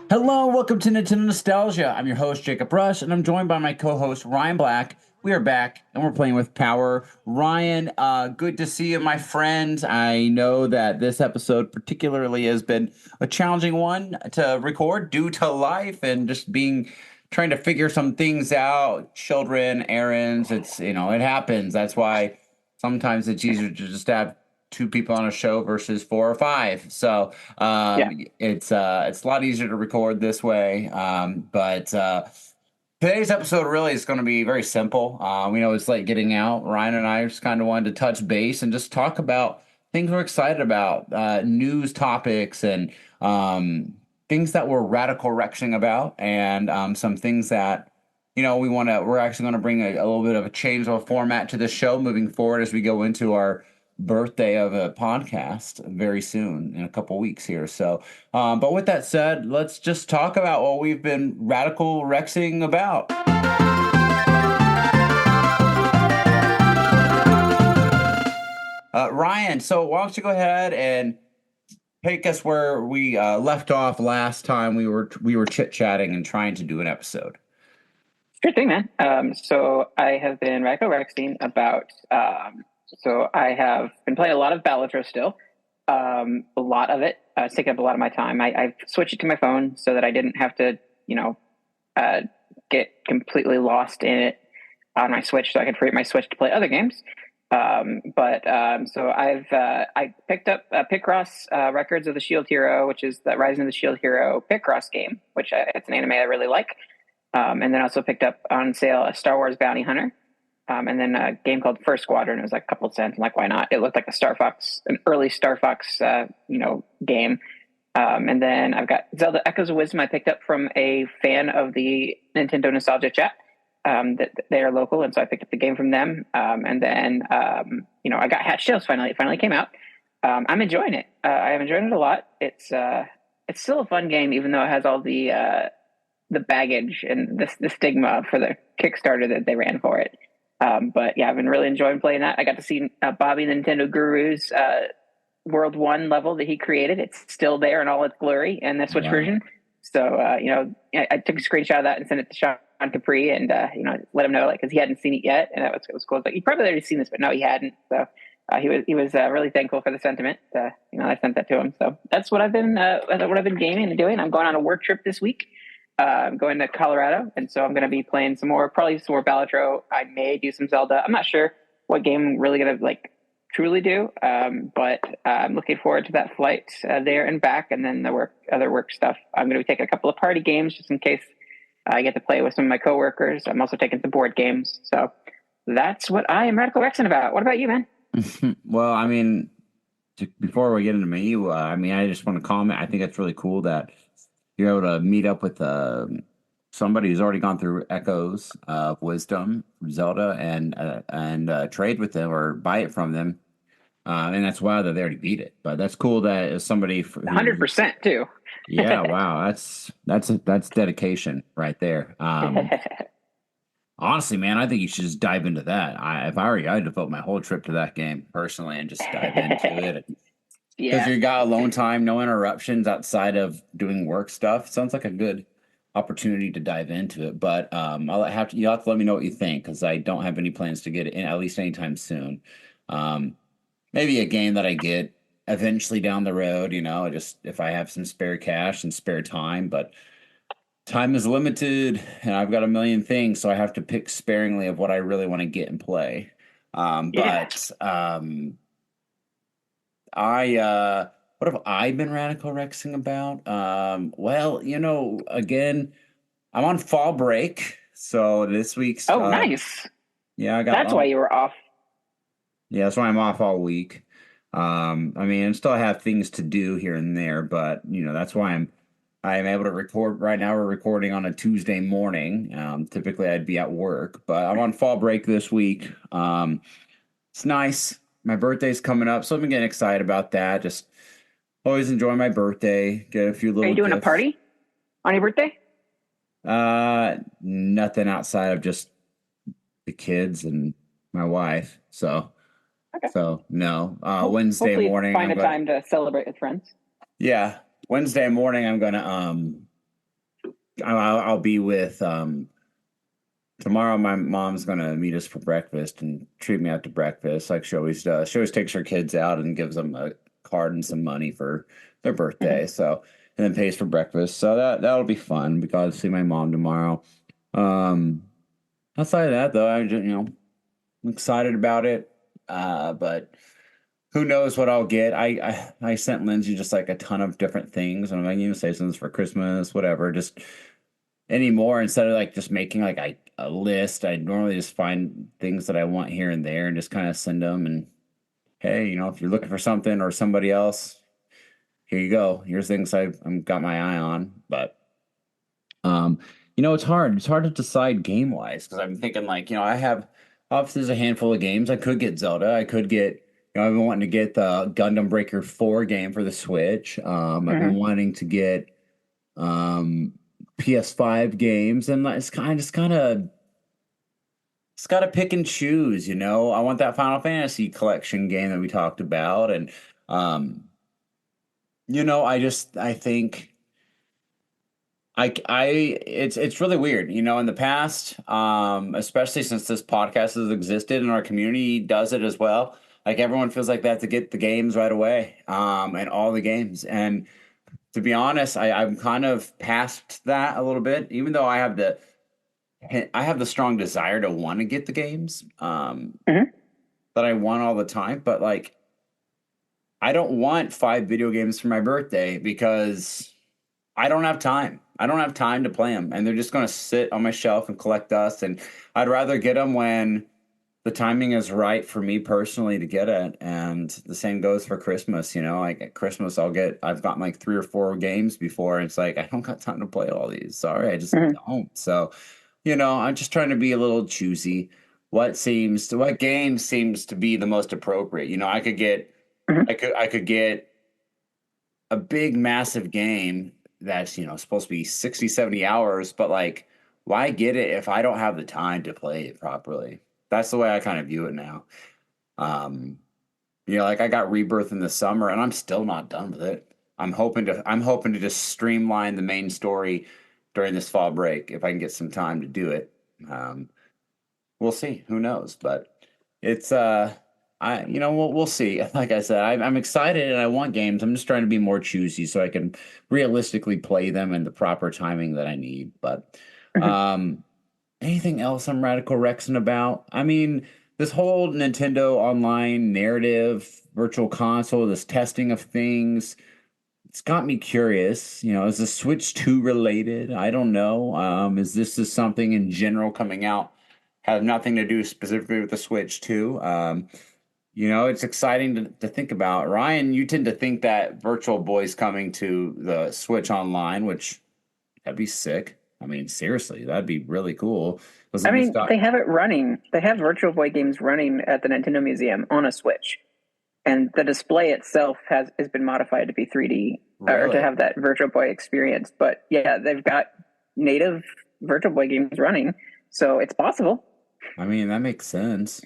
Hello, welcome to Nintendo Nostalgia. I'm your host, Jacob Rush, and I'm joined by my co-host, Ryan Black. We are back, and we're playing with Power. Ryan, good to see you, my friend. I know that this episode particularly has been a challenging one to record due to life and just trying to figure some things out. Children, errands, it happens. That's why sometimes it's easier to just have two people on a show versus four or five. So Yeah. it's a lot easier to record this way. But today's episode really is going to be very simple. We know it's late getting out. Ryan and I just kind of wanted to touch base and just talk about things we're excited about, news topics, and things that we're radical rexing about, and some things that we're actually going to bring a little bit of a change of a format to the show moving forward as we go into our birthday of a podcast very soon in a couple weeks here. So, but with that said, let's just talk about what we've been radical rexing about. Ryan, so why don't you go ahead and take us where we left off last time we were chit chatting and trying to do an episode. Sure thing, man. So I have been Radical Rexing about. So I have been playing a lot of Balatro still. A lot of it. It's taken up a lot of my time. I've switched it to my phone so that I didn't have to, uh, get completely lost in it on my Switch, so I could free up my Switch to play other games. So I picked up Picross Records of the Shield Hero, which is the Rising of the Shield Hero Picross game, which it's an anime I really like. And then also picked up on sale a Star Wars Bounty Hunter. And then a game called First Squadron. It was like a couple of cents. I'm like, why not? It looked like an early Star Fox, game. And then I've got Zelda Echoes of Wisdom. I picked up from a fan of the Nintendo Nostalgia Chat. That they are local, and so I picked up the game from them. And then I got Hatch Tales finally. It finally came out. I'm enjoying it. I am enjoying it a lot. It's still a fun game, even though it has all the baggage and the stigma for the Kickstarter that they ran for it. But yeah, I've been really enjoying playing that. I got to see Bobby the Nintendo Guru's World 1 level that he created. It's still there in all its glory in the Switch Wow. version. So, I took a screenshot of that and sent it to Sean Capri and, let him know, because he hadn't seen it yet. And it was cool. Like, he probably already seen this, but no, he hadn't. So he was really thankful for the sentiment. I sent that to him. So that's what I've been gaming and doing. I'm going on a work trip this week. I'm going to Colorado, and so I'm going to be playing probably some more Balatro. I may do some Zelda. I'm not sure what game I'm really going to truly do, but I'm looking forward to that flight there and back, and then other work stuff. I'm going to be taking a couple of party games just in case I get to play with some of my coworkers. I'm also taking some board games, so that's what I am Radical Rexing about. What about you, man? Well, I mean, before we get into me, I just want to comment. I think it's really cool that you're able to meet up with somebody who's already gone through Echoes of Wisdom, Zelda, and trade with them or buy it from them. And that's wild that they already beat it. But that's cool that as somebody who, 100% too. yeah, wow, that's dedication right there. Honestly, man, I think you should just dive into that. If I were you, I'd devote my whole trip to that game personally and just dive into it. Because Yeah. you got alone time, no interruptions outside of doing work stuff. Sounds like a good opportunity to dive into it. But you'll have to let me know what you think because I don't have any plans to get it in at least anytime soon. Um, Maybe a game that I get eventually down the road, just if I have some spare cash and spare time, but time is limited and I've got a million things, so I have to pick sparingly of what I really want to get and play. Yeah. But I what have I been radical rexing about? Well, again, I'm on fall break, so this week's Oh, nice. yeah, I got That's why you were off. yeah, that's why I'm off all week. I still have things to do here and there, but that's why I'm able to record right now. We're recording on a Tuesday morning. Typically I'd be at work, but I'm on fall break this week. It's nice. My birthday's coming up, so I've been getting excited about that. Just always enjoy my birthday. Get a few Are little you doing a gifts. party on your birthday? Nothing outside of just the kids and my wife. So, Okay. so no. Wednesday Hopefully morning, find I'm a going. time to celebrate with friends. Yeah, Wednesday morning, I'm gonna I'll be with tomorrow. My mom's gonna meet us for breakfast and treat me out to breakfast like she always does. She always takes her kids out and gives them a card and some money for their Mhm. birthday. So and then pays for breakfast. So that'll be fun because I'll see my mom tomorrow. Um, Outside of that, though, I'm excited about it. But who knows what I'll get? I sent Lindsay just like a ton of different things, and I'm like, say something for Christmas, whatever. Just anymore instead of like just making like a list. I normally just find things that I want here and there and just kind of send them. And hey, if you're looking for something or somebody else, here you go. Here's things I've got my eye on. But um, it's hard. It's hard to decide game wise because I'm thinking like, I have obviously there's a handful of games. I could get Zelda. I could get, I've been wanting to get the Gundam Breaker 4 game for the Switch. I've been Mhm. wanting to get um PS5 games, and it's gotta pick and choose. I want that Final Fantasy collection game that we talked about, and um, I think. It's really weird, in the past, especially since this podcast has existed and our community does it as well. Like everyone feels like they have to get the games right away, and all the games. And to be honest, I'm kind of past that a little bit, even though I have the strong desire to want to get the games, Mhm. that I want all the time. But like, I don't want 5 video games for my birthday because I don't have time. I don't have time to play them, and they're just going to sit on my shelf and collect dust. And I'd rather get them when the timing is right for me personally to get it. And the same goes for Christmas. Like at Christmas, I've got like 3 or 4 games before. And it's like I don't got time to play all these. Sorry, I just Mhm. don't. So, I'm just trying to be a little choosy. What game seems to be the most appropriate? Mhm. I could get a big massive game that's supposed to be 60, 70 hours, but like why get it if I don't have the time to play it properly? That's the way I kind of view it now. um like I got Rebirth in the summer and I'm still not done with it. I'm hoping to just streamline the main story during this fall break if I can get some time to do it. um We'll see. Who knows? But it's we'll see. Like I said, I'm excited and I want games. I'm just trying to be more choosy so I can realistically play them in the proper timing that I need. But Mhm. um, anything else I'm radical Rexing about? I mean, this whole Nintendo Online narrative, virtual console, this testing of things. It's got me curious. Is the Switch 2 related? I don't know. Is this just something in general coming out, have nothing to do specifically with the Switch 2? It's exciting to think about. Ryan, you tend to think that Virtual Boy's coming to the Switch Online, which that'd be sick. I mean, seriously, that'd be really cool. Was I it this mean, got they have it running. They have Virtual Boy games running at the Nintendo Museum on a Switch, and the display itself has been modified to be 3D or to really? have that Virtual Boy experience. But yeah, they've got native Virtual Boy games running, so it's possible. I mean, that makes sense.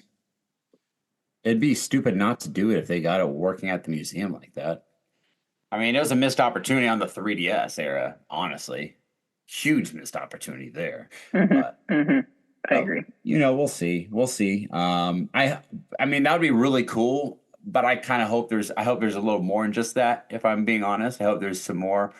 It'd be stupid not to do it if they got it working at the museum like that. I mean, it was a missed opportunity on the 3DS era, honestly. Huge missed opportunity there. Hmm. But Hmm. I oh, agree. we'll see. We'll see. I mean, that would be really cool, but I hope there's a little more than just that, if I'm being honest. I hope there's some more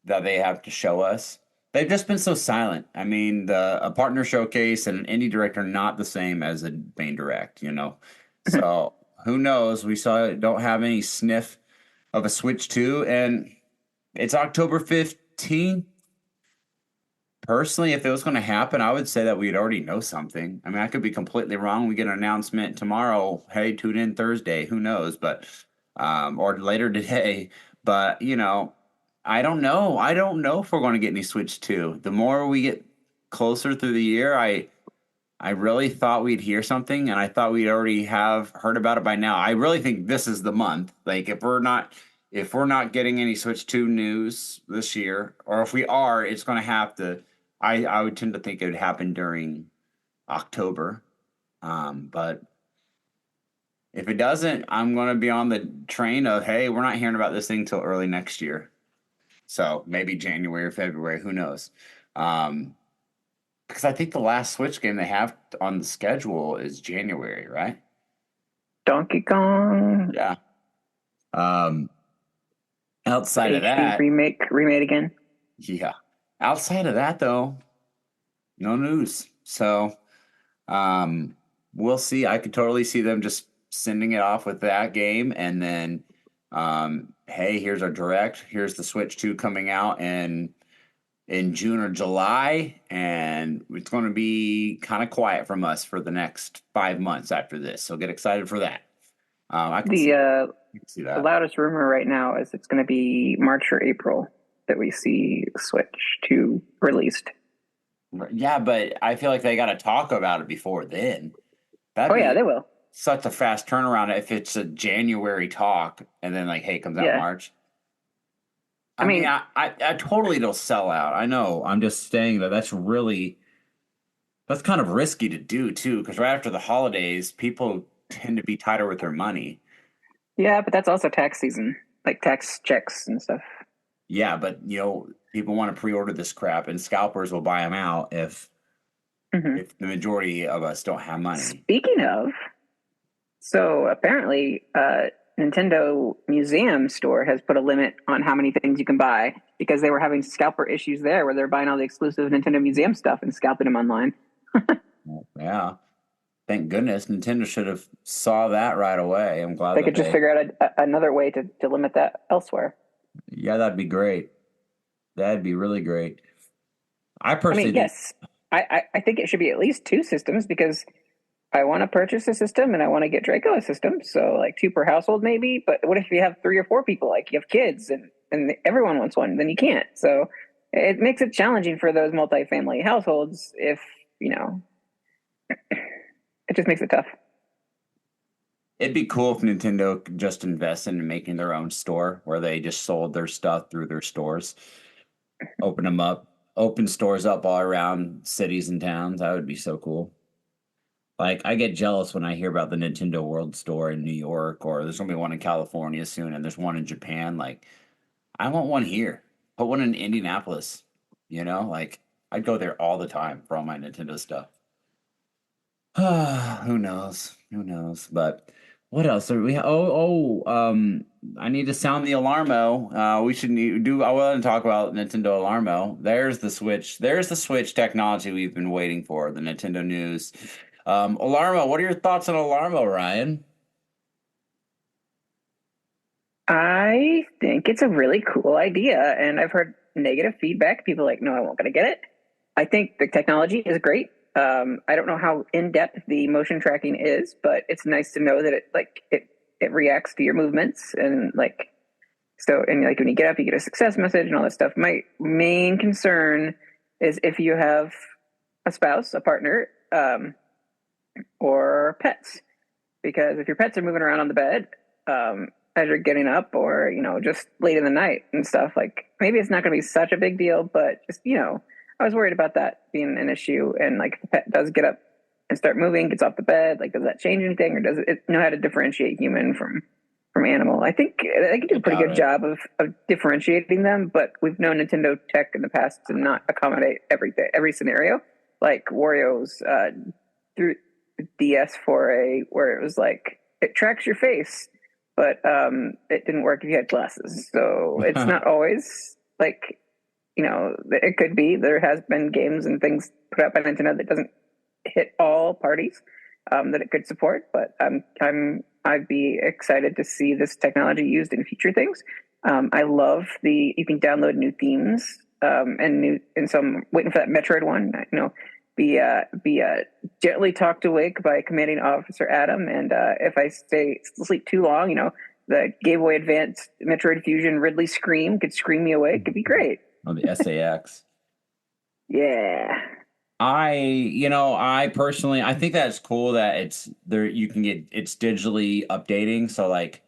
that they have to show us. They've just been so silent. I mean, a partner showcase and an indie direct are not the same as a main direct. Mhm. So who knows? Don't have any sniff of a Switch 2, and it's October 15th. Personally, if it was going to happen, I would say that we'd already know something. I mean, I could be completely wrong. We get an announcement tomorrow. Hey, tune in Thursday. Who knows? But, or later today. But, I don't know. I don't know if we're going to get any Switch 2. The more we get closer through the year, I really thought we'd hear something, and I thought we'd already have heard about it by now. I really think this is the month. Like if we're not getting any Switch 2 news this year, or if we are, it's going to have to. I would tend to think it would happen during October. But if it doesn't, I'm going to be on the train of hey, we're not hearing about this thing till early next year. So maybe January or February, who knows? Um, because I think the last Switch game they have on the schedule is January, right? Donkey Kong Yeah. Um, outside of HD that, remade again. yeah. Outside of that, though, no news. So, um, we'll see. I could totally see them just sending it off with that game, and then, hey, here's our direct. Here's the Switch 2 coming out, and in June or July, and it's going to be kind of quiet from us for the next 5 months after this. So get excited for that. I can The see, uh, I can see the that. loudest rumor right now is it's going to be March or April that we see Switch 2 released. Yeah, but I feel like they got to talk about it before then. That'd Oh yeah, be they will. such a fast turnaround if it's a January talk and then like, hey, it comes out Yeah, March. I I mean, mean, I totally it'll sell out. I know. I'm just saying that that's kind of risky to do too, because right after the holidays, people tend to be tighter with their money. yeah, but that's also tax season, like tax checks and stuff. Yeah, but people want to pre-order this crap, and scalpers will buy them out Hmm. if the majority of us don't have money. Speaking of, so apparently, Nintendo Museum Store has put a limit on how many things you can buy because they were having scalper issues there, where they're buying all the exclusive Nintendo Museum stuff and scalping them online. Yeah, thank goodness Nintendo should have saw that right away. I'm glad They that could just they. figure out another way to limit that elsewhere. Yeah, that'd be great. That'd be really great. I I mean, personally think. yes, I think it should be at least two systems because I want to purchase a system and I want to get Draco a system. So like two per household maybe. But what if you have three or four people? Like you have kids and everyone wants one, then you can't. So it makes it challenging for those multifamily households if, you know, it just makes it tough. It'd be cool if Nintendo could just invest in making their own store where they just sold their stuff through their stores, open them up, open stores up all around cities and towns. That would be so cool. Like I get jealous when I hear about the Nintendo World Store in New York, or there's gonna be one in California soon, and there's one in Japan. Like I want one here. Put one in Indianapolis. Like I'd go there all the time for all my Nintendo stuff. Who knows? Who knows? But what else are we? I need to sound the alarmo. We should do. I want to talk about Nintendo Alarmo. There's the Switch. There's the Switch technology we've been waiting for. The Nintendo news. Alarmo. What are your thoughts on Alarmo, Ryan? I think it's a really cool idea. And I've heard negative feedback. People are like, no, I won't gonna get it. I think the technology is great. I don't know how in depth the motion tracking is, but it's nice to know that it reacts to your movements and like so and like when you get up, you get a success message and all that stuff. My main concern is if you have a spouse, a partner, or pets, because if your pets are moving around on the bed as you're getting up, or just late in the night and stuff, like maybe it's not going to be such a big deal, but just I was worried about that being an issue. And like if the pet does get up and start moving, gets off the bed, like does that change anything, or does it know how to differentiate human from animal? I think they can do I a pretty doubt good it. job of differentiating them, but we've known Nintendo tech in the past to not accommodate everything, every scenario. Like Wario's through DS4A, where it was like it tracks your face, but it didn't work if you had glasses. So it's not always like it could be. There has been games and things put out by Nintendo that doesn't hit all parties that it could support, but I'd be excited to see this technology used in future things. I love the you can download new themes and so I'm waiting for that Metroid one. Be gently talked awake by commanding officer Adam, and if I stay sleep too long, the Game Boy Advance Metroid Fusion Ridley Scream could scream me awake. It'd be great. On the SAX. Yeah. I personally, I think that's cool that it's there. You can get it's digitally updating. So like,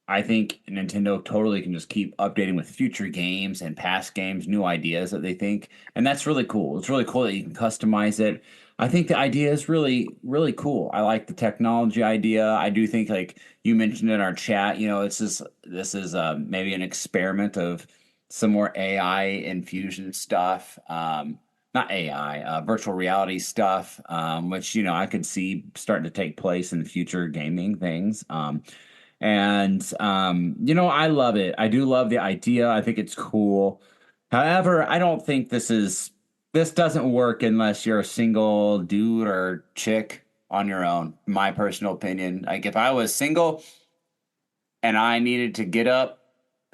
I think Nintendo totally can just keep updating with future games and past games, new ideas that they think, and that's really cool. It's really cool that you can customize it. I think the idea is really, really cool. I like the technology idea. I do think, like you mentioned in our chat, this is maybe an experiment of some more AI infusion stuff. Not AI, virtual reality stuff, which, I could see starting to take place in future gaming things. I love it. I do love the idea. I think it's cool. However, I don't think this doesn't work unless you're a single dude or chick on your own. My personal opinion. Like if I was single and I needed to get up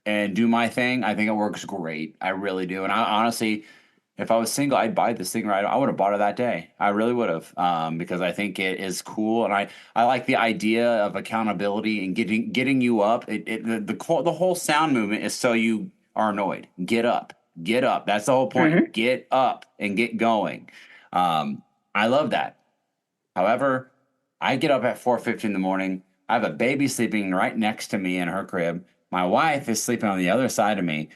and do my thing, I think it works great. I really do. And I honestly, if I was single, I'd buy this thing right. I would have bought it that day. I really would have, because I think it is cool, and I like the idea of accountability and getting you up. The whole sound movement is so you are annoyed. Get up, get up. That's the whole point. Hmm. Get up and get going. I love that. However, I get up at 4:50 in the morning. I have a baby sleeping right next to me in her crib. My wife is sleeping on the other side of me.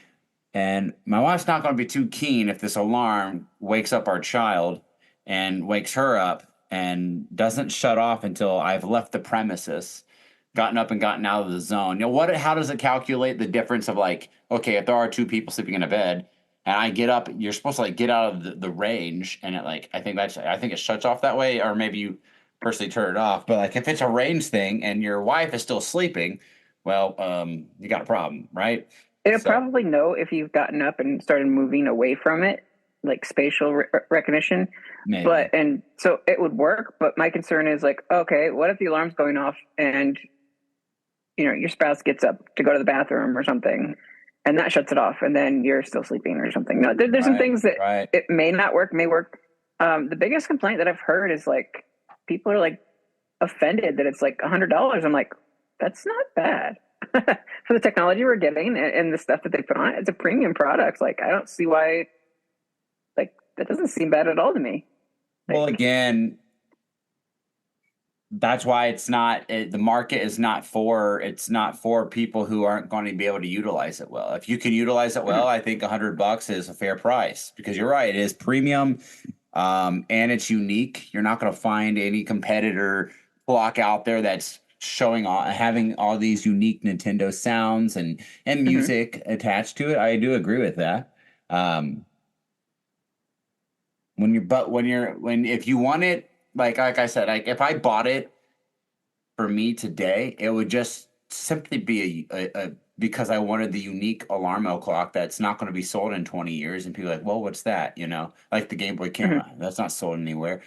And my wife's not going to be too keen if this alarm wakes up our child and wakes her up and doesn't shut off until I've left the premises, gotten up and gotten out of the zone. How does it calculate the difference of like, okay, if there are two people sleeping in a bed and I get up, you're supposed to like get out of the range, and it like, I think it shuts off that way, or maybe you personally turn it off. But like if it's a range thing and your wife is still sleeping, well, you got a problem, right? It'll So probably know if you've gotten up and started moving away from it, like spatial recognition. maybe. But and so it would work. But my concern is like, okay, what if the alarm's going off and your spouse gets up to go to the bathroom or something, and that shuts it off, and then you're still sleeping or something. No, there's some Right, things that right. it may not work, may work. The biggest complaint that I've heard is like people are like offended that it's like $100. I'm like, that's not bad for the technology we're getting and the stuff that they put on it. It's a premium product. Like I don't see why. Like that doesn't seem bad at all to me. Well, Like. again, that's why the market is not for people who aren't going to be able to utilize it well. If you can utilize it well, Mhm. I think $100 is a fair price, because you're right, it is premium, and it's unique. You're not going to find any competitor block out there that's having all these unique Nintendo sounds and Mhm. music attached to it. I do agree with that. Um, when if you want it, like I said, like if I bought it for me today, it would just simply be because I wanted the unique alarm clock that's not going to be sold in 20 years, and people are like, well, what's that? Like the Game Boy Mhm. camera, that's not sold anywhere.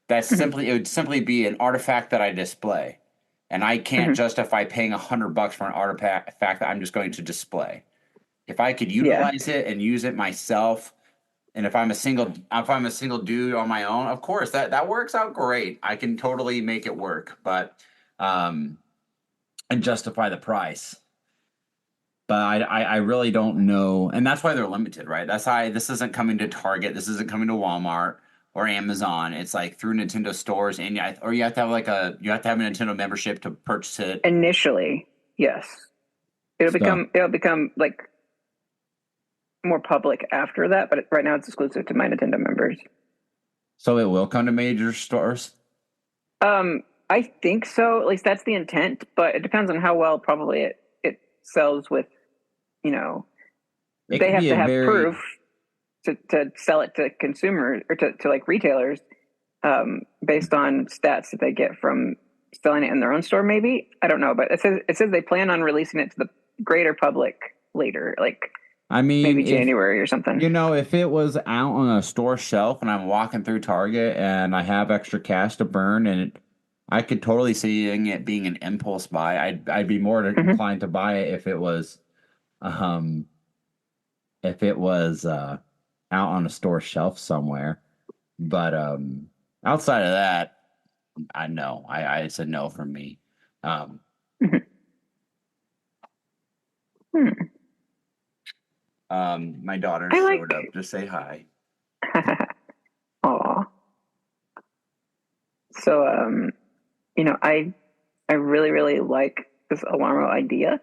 Mhm. It would simply be an artifact that I display, and I can't Mhm. justify paying $100 for an artifact that I'm just going to display. If I could Yeah. utilize it and use it myself, and if I'm a single dude on my own, of course that works out great. I can totally make it work, but um and justify the price. But I really don't know, and that's why they're limited, right? That's why this isn't coming to Target, this isn't coming to Walmart or Amazon. It's like through Nintendo stores, and or you have to have a Nintendo membership to purchase it. Initially, yes. So It'll become like more public after that, but right now it's exclusive to my Nintendo members. so it will come to major stores. I think so. At least that's the intent, but it depends on how well probably it sells with, you know, It they could have be to a have proof very to sell it to consumers or to like retailers, based on stats that they get from selling it in their own store. Maybe I don't know, but it says they plan on releasing it to the greater public later, like I mean, maybe if January or something. if it was out on a store shelf and I'm walking through Target and I have extra cash to burn, I could totally see it being an impulse buy. I'd be more Hmm. inclined to buy it um if it was out on a store shelf somewhere. But outside of that, I know. It's a no from me. Um Hmm. my daughter I showed up like. to say hi. Aw. So, I really really like this Alarmo idea.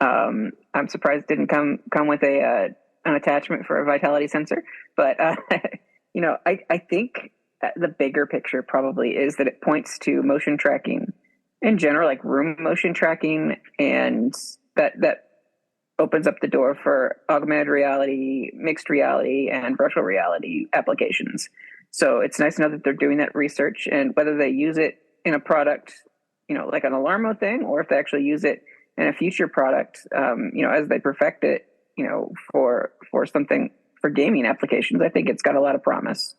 I'm surprised it didn't come with a an attachment for a vitality sensor, but I think the bigger picture probably is that it points to motion tracking in general, like room motion tracking, and that opens up the door for augmented reality, mixed reality, and virtual reality applications. So it's nice to know that they're doing that research, and whether they use it in a product, like an Alarmo thing, or if they actually use it in a future product, as they perfect it, for something for gaming applications. I think it's got a lot of promise.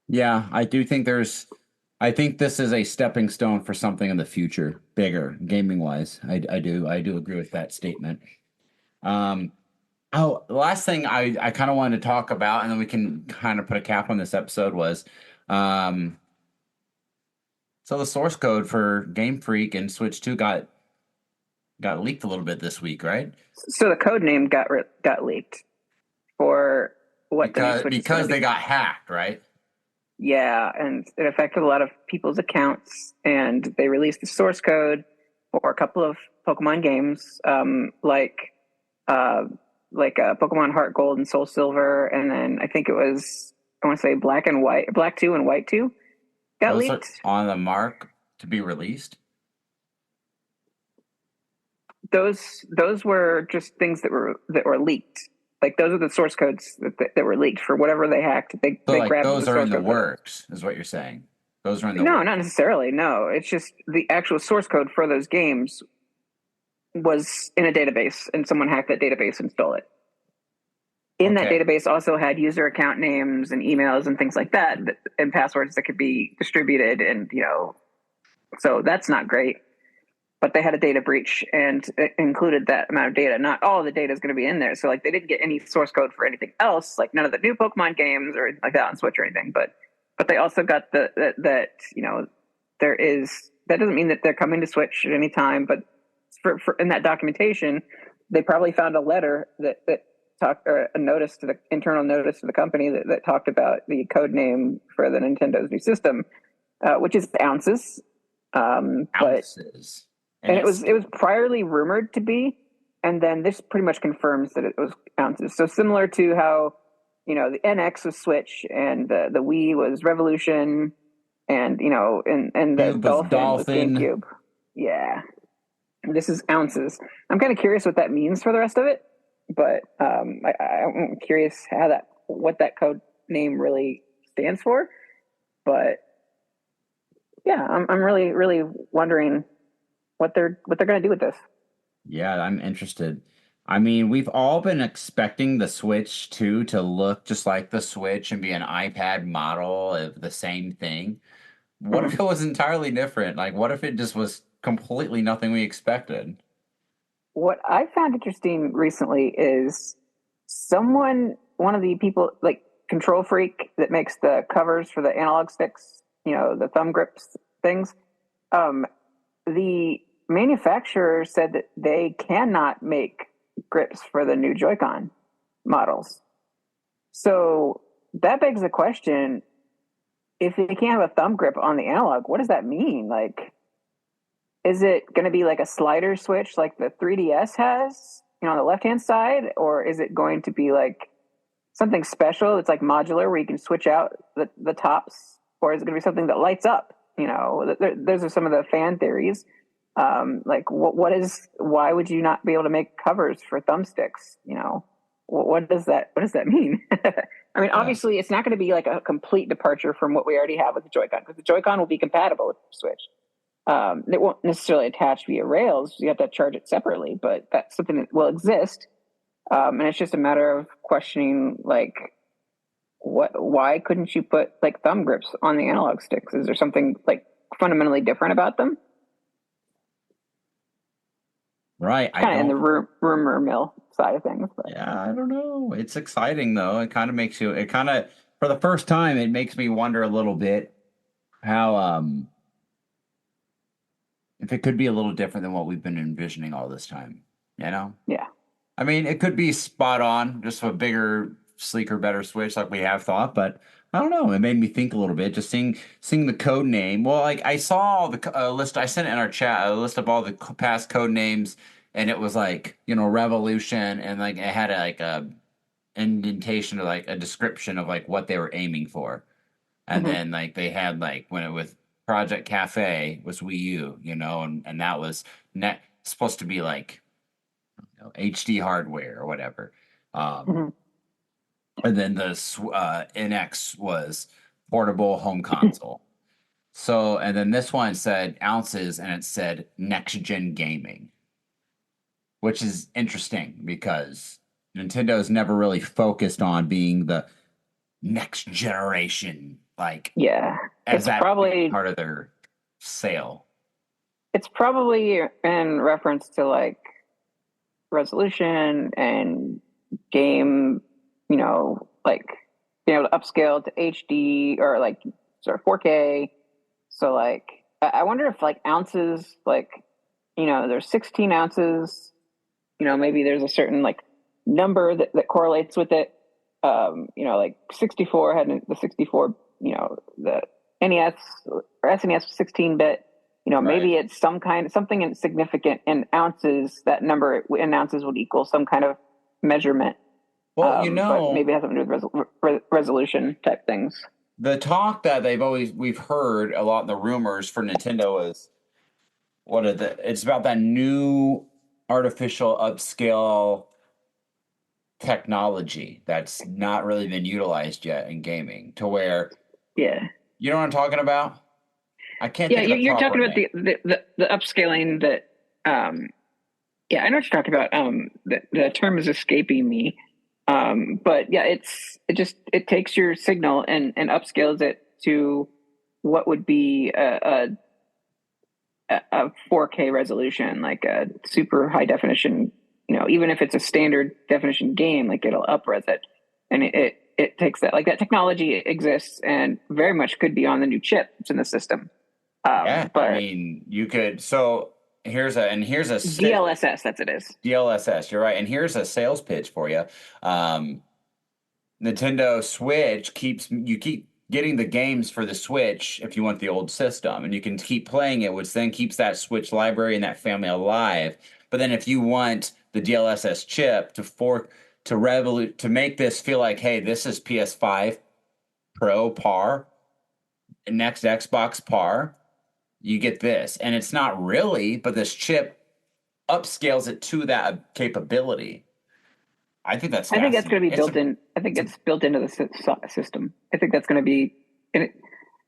Yeah, I do think I think this is a stepping stone for something in the future, bigger gaming wise. I do agree with that statement. Um, oh, the last thing I kind of wanted to talk about, and then we can kind of put a cap on this episode was, um, so the source code for Game Freak and Switch 2 got leaked a little bit this week, right? So the code name got leaked for what the new Switch is going Because to they be. got hacked, right? Yeah, and it affected a lot of people's accounts, and they released the source code for a couple of Pokemon games, uh, Pokemon Heart Gold and Soul Silver, and then I think it was, I want to say Black and White, Black Two and White Two got Those are leaked. on the mark to be released. Those were just things that were leaked. Like those are the source codes that were leaked for whatever they hacked. They So they like grabbed the those are in source the code for that. works, is what you're saying. Those are in the No, works. not necessarily. No, it's just the actual source code for those games was in a database, and someone hacked that database and stole it. In that Okay. database also had user account names and emails and things like that, and passwords that could be distributed, and so that's not great. But they had a data breach, and it included that amount of data. Not all of the data is going to be in there, so like they didn't get any source code for anything else, like none of the new Pokemon games or anything like that on Switch or anything. But they also got that there is, that doesn't mean that they're coming to Switch at any time. But for in that documentation, they probably found a letter that talked, or a notice to the internal notice to the company that talked about the code name for the Nintendo's new system, which is Ounces. But Ounces. And and it it's was priorly rumored to be, and then this pretty much confirms that it was Ounces. So similar to how the NX was Switch, and the Wii was Revolution, and and the Cube was Dolphin was dolphin. GameCube. Yeah, this is Ounces. I'm kind of curious what that means for the rest of it, but I'm curious what that code name really stands for. But yeah, I'm really wondering what they're going to do with this. Yeah, I'm interested. I mean, we've all been expecting the Switch 2 to look just like the Switch and be an iPad model of the same thing. What if it was entirely different? Like, what if it just was completely nothing we expected? What I found interesting recently is one of the people, like Control Freak, that makes the covers for the analog sticks, the thumb grips things. Um, the manufacturer said that they cannot make grips for the new Joy-Con models. So that begs the question: if they can't have a thumb grip on the analog, what does that mean? Like, is it going to be like a slider switch like the 3DS has, on the left hand side, or is it going to be like something special that's like modular where you can switch out the tops, or is it going to be something that lights up? Those are some of the fan theories. Like, why would you not be able to make covers for thumbsticks? What does that mean? I mean, Yeah. obviously, it's not going to be like a complete departure from what we already have with the Joy-Con, because the Joy-Con will be compatible with the Switch. It won't necessarily attach via Rails. You have to charge it separately, but that's something that will exist. And it's just a matter of questioning, like, why couldn't you put like thumb grips on the analog sticks? Is there something like fundamentally different about them? Right. I Kind of in the don't, rumor mill side of things, but yeah, I don't know. It's exciting though. It kind of makes you, it kind of, for the first time, it makes me wonder a little bit how, if it could be a little different than what we've been envisioning all this time, you know? yeah. I mean, it could be spot on, just a bigger, sleeker, better Switch like we have thought, but I don't know. It made me think a little bit just seeing the code name. Well, like I saw the list. I sent it in our chat a list of all the past code names, and it was like Revolution, and like it had like a indentation or like a description of like what they were aiming for, and Hmm. then like they had like when it was Project Cafe was Wii U, and that was supposed to be like HD hardware or whatever. Um, Mhm. and then the NX was portable home console. So, and then this one said ounces and it said next gen gaming, which is interesting because Nintendo's never really focused on being the next generation, like Yeah, as it's that being probably part of their sale. it's probably in reference to like resolution and game, like being able to upscale to HD or like sort of 4K. So like I wonder if like ounces, like there's 16 ounces. Maybe there's a certain like number that correlates with it. Like 64 had the 64, the NES or SNES 16-bit. Right. Maybe it's something insignificant in ounces. That number in ounces would equal some kind of measurement. Well, But maybe it has something to do with resolution type things. the talk that we've heard a lot in the rumors for Nintendo is it's about that new artificial upscale technology that's not really been utilized yet in gaming to where Yeah. you know what I'm talking about? I can't Yeah, think of the you're proper talking about name. the upscaling that yeah, I know what you're talking about. The term is escaping me. But yeah, it takes your signal and upscales it to what would be a 4K resolution, like a super high definition. Even if it's a standard definition game, like it'll upres it, and it takes that. Like that technology exists and very much could be on the new chip that's in the system. Yeah, I But mean, you could. So here's a DLSS, that's it is. DLSS. You're right, and here's a sales pitch for you. Um, Nintendo Switch keep getting the games for the Switch if you want the old system, and you can keep playing it, which then keeps that Switch library and that family alive. But then if you want the DLSS chip to make this feel like, hey, this is PS5 Pro par, next Xbox par, you get this. And it's not really, but this chip upscales it to that capability. I think that's I think that's going fascinating. to be built in. I think it's built into the system. I think that's going to be. And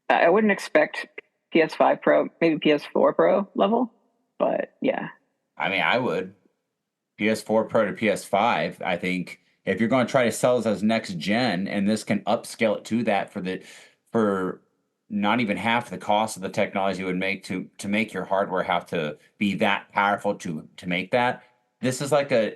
I wouldn't expect PS5 Pro, maybe PS4 Pro level, but yeah, I mean, I would. PS4 Pro to PS5, I think if you're going to try to sell this as next gen and this can upscale it to that for not even half the cost of the technology it would make to make your hardware have to be that powerful to make that. This is like a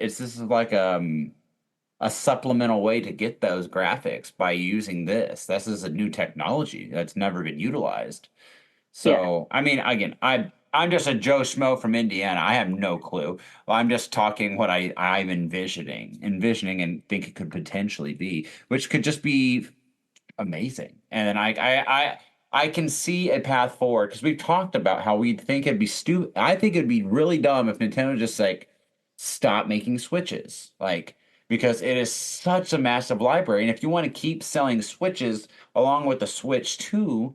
supplemental way to get those graphics by using this. This is a new technology that's never been utilized. yeah. So, I mean, again, I'm just a Joe Schmo from Indiana. I have no clue. I'm just talking what I'm envisioning, and think it could potentially be, which could just be amazing. And then I can see a path forward because we've talked about how we think it'd be stupid. I think it'd be really dumb if Nintendo just like stop making Switches, like because it is such a massive library, and if you want to keep selling Switches along with the Switch 2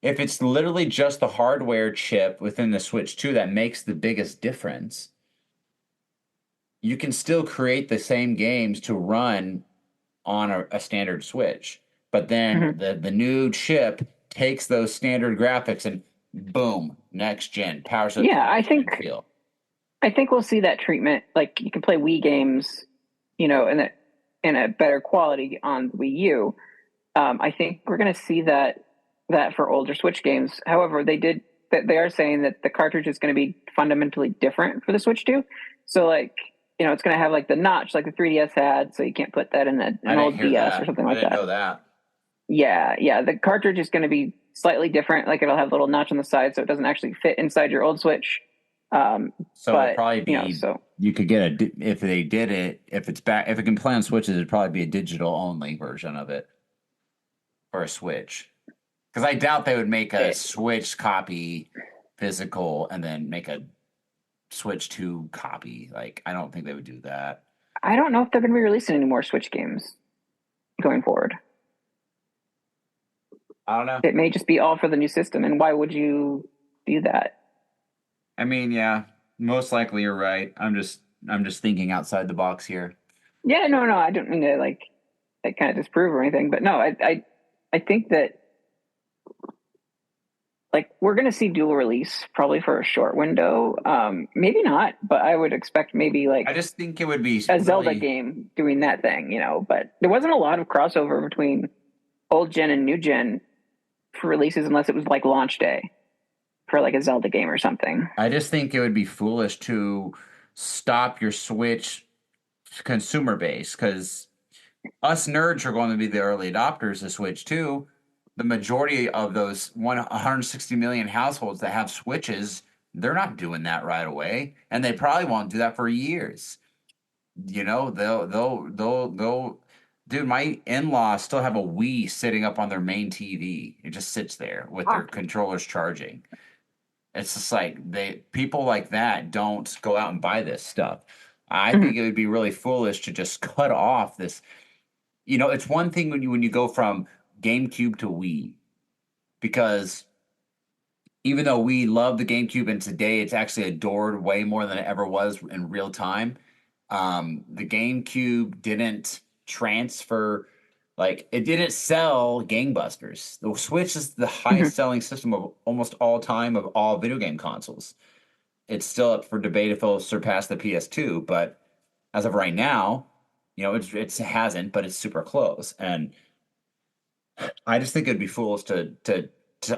if it's literally just the hardware chip within the Switch 2 that makes the biggest difference, you can still create the same games to run on a standard Switch. But then Hmm. the new chip takes those standard graphics and boom, next gen, powers up to Yeah, the I next gen think feel. I think we'll see that treatment. Like you can play Wii games, in a better quality on Wii U. I think we're going to see that for older Switch games. However, they are saying that the cartridge is going to be fundamentally different for the Switch 2. So like it's going to have like the notch like the 3DS had, so you can't put that in I an didn't old hear DS or that. something I like didn't that. know that. Yeah, yeah. The cartridge is going to be slightly different. Like it'll have a little notch on the side, so it doesn't actually fit inside your old Switch. So it'd But probably be so you could get if they did it if it can play on Switches, it'd probably be a digital only version of it for a Switch. Because I doubt they would make a it, Switch copy physical and then make a Switch 2 copy. Like, I don't think they would do that. I don't know if they're going to be releasing any more Switch games going forward. I don't know. It may just be all for the new system. And why would you do that? I mean, yeah, most likely you're right. I'm just I'm just thinking outside the box here. Yeah, no, I don't mean to like kind of disprove or anything, but no, I think that like we're going to see dual release probably for a short window. Maybe not, but I would expect maybe I like just think it would be a Zelda really. game doing that thing, you know. But there wasn't a lot of crossover between old gen and new gen for releases unless it was like launch day for like a Zelda game or something. I just think it would be foolish to stop your Switch consumer base because us nerds are going to be the early adopters of Switch too. The majority of those 160 million households that have Switches, they're not doing that right away, and they probably won't do that for years. You know, they'll. Dude, my in-laws still have a Wii sitting up on their main TV. It just sits there with their Ah. controllers charging. It's just like they people like that don't go out and buy this stuff. I think Mhm. it would be really foolish to just cut off this. You know, it's one thing when you go from GameCube to Wii because even though we love the GameCube and today it's actually adored way more than it ever was in real time, the GameCube didn't transfer, like, it didn't sell gangbusters. The Switch is the highest Mhm. selling system of almost all time of all video game consoles. It's still up for debate if it'll surpass the PS2, but as of right now, you know, it hasn't, but it's super close. And I just think it'd be foolish to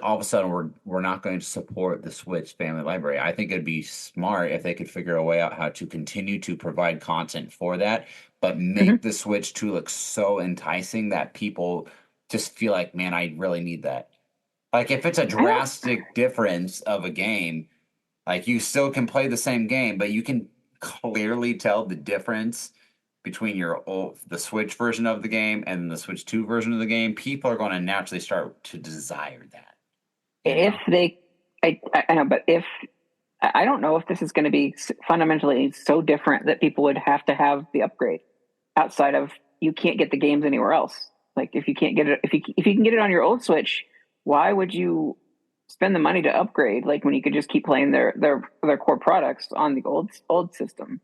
all of a sudden we're not going to support the Switch family library. I think it'd be smart if they could figure a way out how to continue to provide content for that, but make Mhm. the Switch 2 look so enticing that people just feel like, man, I really need that. Like if it's a I don't. drastic difference of a game, like you still can play the same game, but you can clearly tell the difference between the Switch version of the game and the Switch 2 version of the game. People are going to naturally start to desire that, you If know? they, I know, but if I don't know if this is going to be fundamentally so different that people would have to have the upgrade outside of you can't get the games anywhere else. Like if you can't get it, if you can get it on your old Switch, why would you spend the money to upgrade? Like when you could just keep playing their core products on the old system.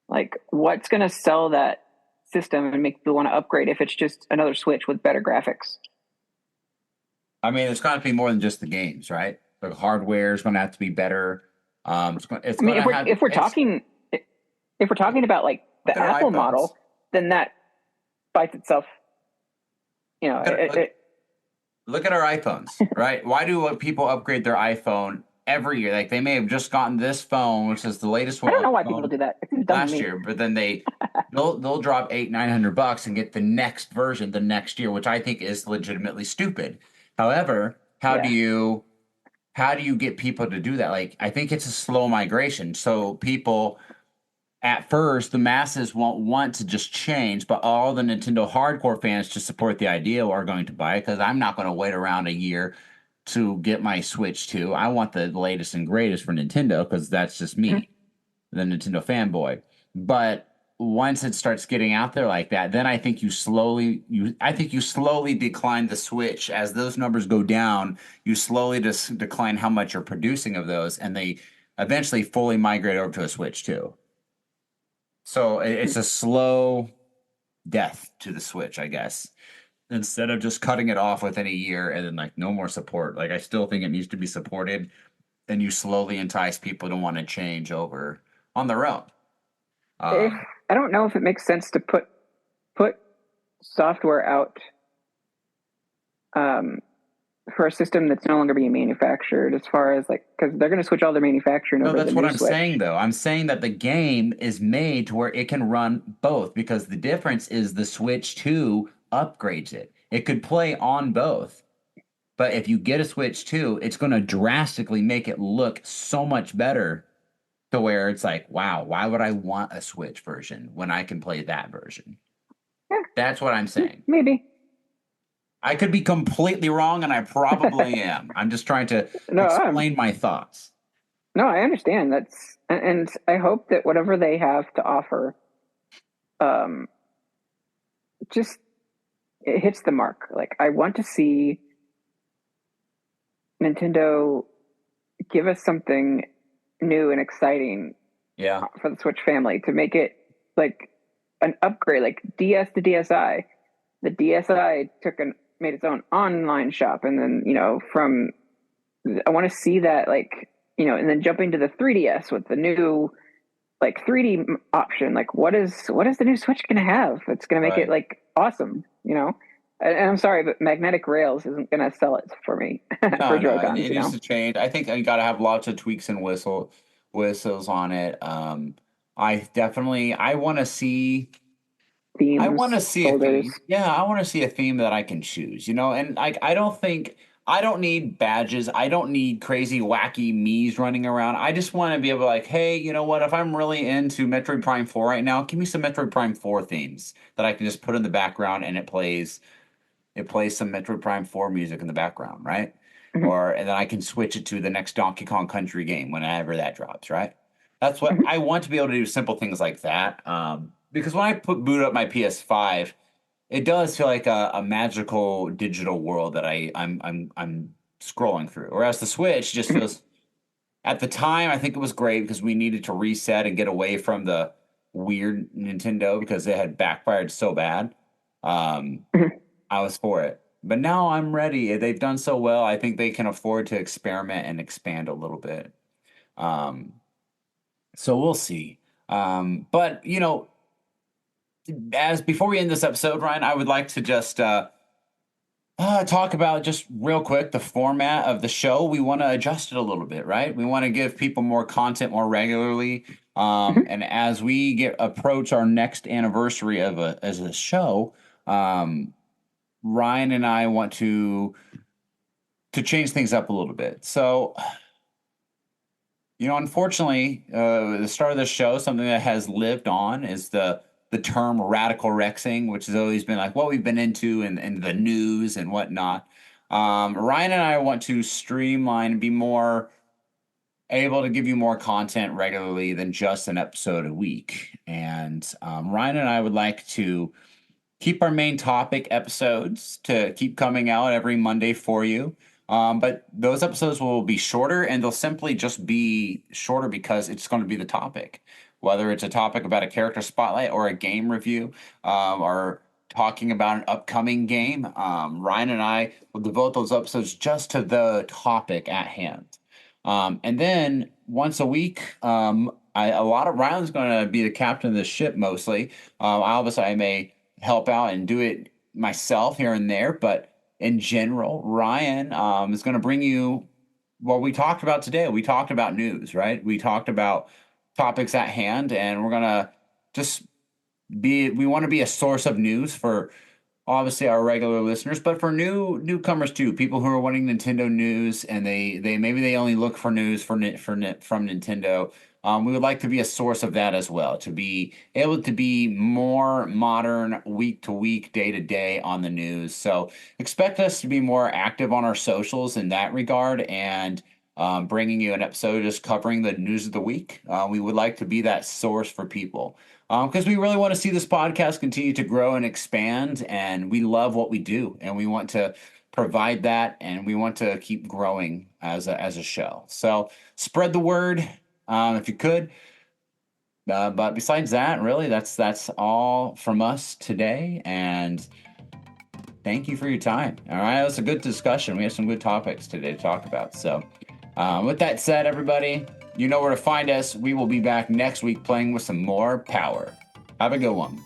Like what's going to sell that system and make people want to upgrade if it's just another Switch with better graphics? I mean, it's going to be more than just the games, right? The hardware is going to have to be better. It's I mean, going to have if we're talking about like look the at our Apple iPhones. model, then that bites itself. You know, Look at look at our iPhones, right? Why do people upgrade their iPhone every year? Like they may have just gotten this phone, which is the latest I don't one know why people phone do that. It seems dumb to last me. year, but then they'll drop 800-900 bucks and get the next version the next year, which I think is legitimately stupid. However, Yeah. how do you get people to do that? Like I think it's a slow migration. So people at first the masses won't want to just change, but all the Nintendo hardcore fans to support the idea are going to buy it because I'm not going to wait around a year to get my Switch 2. I want the latest and greatest for Nintendo because that's just Mhm. me, the Nintendo fanboy. But once it starts getting out there like that, then I think you slowly decline the Switch as those numbers go down. You slowly just decline how much you're producing of those, and they eventually fully migrate over to a Switch 2. So it's a slow death to the Switch, I guess. Instead of just cutting it off within a year and then like no more support. Like I still think it needs to be supported. Then you slowly entice people to want to change over on their own. If Um, I don't know if it makes sense to put software out um, for a system that's no longer being manufactured, as far as like because they're going to switch all their manufacturing no, over to the that's what new I'm saying Switch. though. I'm saying that the game is made to where it can run both because the difference is the Switch 2 upgrades it. It could play on both. But if you get a Switch 2, it's going to drastically make it look so much better to where it's like, wow, why would I want a Switch version when I can play that version? That's what I'm saying. Maybe. I could be completely wrong, and I probably am. I'm just trying to No, explain my thoughts. no, I understand. And I hope that whatever they have to offer, um, just it hits the mark. Like I want to see Nintendo give us something new and exciting Yeah. for the Switch family to make it like an upgrade, like DS to DSi. The DSi made its own online shop, and then from I want to see that and then jumping to the 3DS with the new like 3D option. Like what is the new Switch going to have? It's going to make it Right. like awesome, And I'm sorry, but magnetic rails isn't going to sell it for me No, for no, it, Joy-Cons, it needs to change. I think you got to have lots of tweaks and whistles on it. I want to see. I want to themes, see a folders. theme. Yeah, I want to see a theme that I can choose, and I don't need badges. I don't need crazy wacky me's running around. I just want to be able to like, hey, you know what? If I'm really into Metroid Prime 4 right now, give me some Metroid Prime 4 themes that I can just put in the background and it plays some Metroid Prime 4 music in the background, right? Mhm, And then I can switch it to the next Donkey Kong Country game whenever that drops, right? That's what mhm, I want to be able to do, simple things like that. Because when I boot up my PS5, it does feel like a magical digital world that I'm scrolling through. Whereas the Switch just mhm, feels, at the time, I think it was great because we needed to reset and get away from the weird Nintendo because it had backfired so bad. Um, mhm. I was for it. But now I'm ready. They've done so well. I think they can afford to experiment and expand a little bit. Um, so we'll see. But as before we end this episode, Ryan, I would like to just talk about just real quick the format of the show. We want to adjust it a little bit, right? We want to give people more content more regularly. Mhm. And as we approach our next anniversary as a show, um, Ryan and I want to change things up a little bit. So, unfortunately, the start of the show, something that has lived on is the term radical rexing, which has always been like what we've been into in the news and whatnot. Ryan and I want to streamline and be more able to give you more content regularly than just an episode a week. And Ryan and I would like to keep our main topic episodes to keep coming out every Monday for you. But those episodes will be shorter and they'll simply just be shorter because it's going to be the topic. Whether it's a topic about a character spotlight or a game review, or talking about an upcoming game, Ryan and I will devote those episodes just to the topic at hand. And then once a week, a lot of Ryan's going to be the captain of the ship mostly. Obviously, I may help out and do it myself here and there, but in general, Ryan is going to bring you what we talked about today. We talked about news, right? We talked about topics at hand, and we're going to just we want to be a source of news for obviously our regular listeners, but for newcomers too, people who are wanting Nintendo news and they maybe they only look for news from Nintendo. We would like to be a source of that as well, to be able to be more modern, week to week, day to day on the news. So expect us to be more active on our socials in that regard, and bringing you an episode just covering the news of the week. We would like to be that source for people because we really want to see this podcast continue to grow and expand, and we love what we do, and we want to provide that, and we want to keep growing as a show. So spread the word if you could. But besides that, really, that's all from us today, and thank you for your time. All right, it was a good discussion. We had some good topics today to talk about. So, with that said, everybody, you know where to find us. We will be back next week playing with some more power. Have a good one.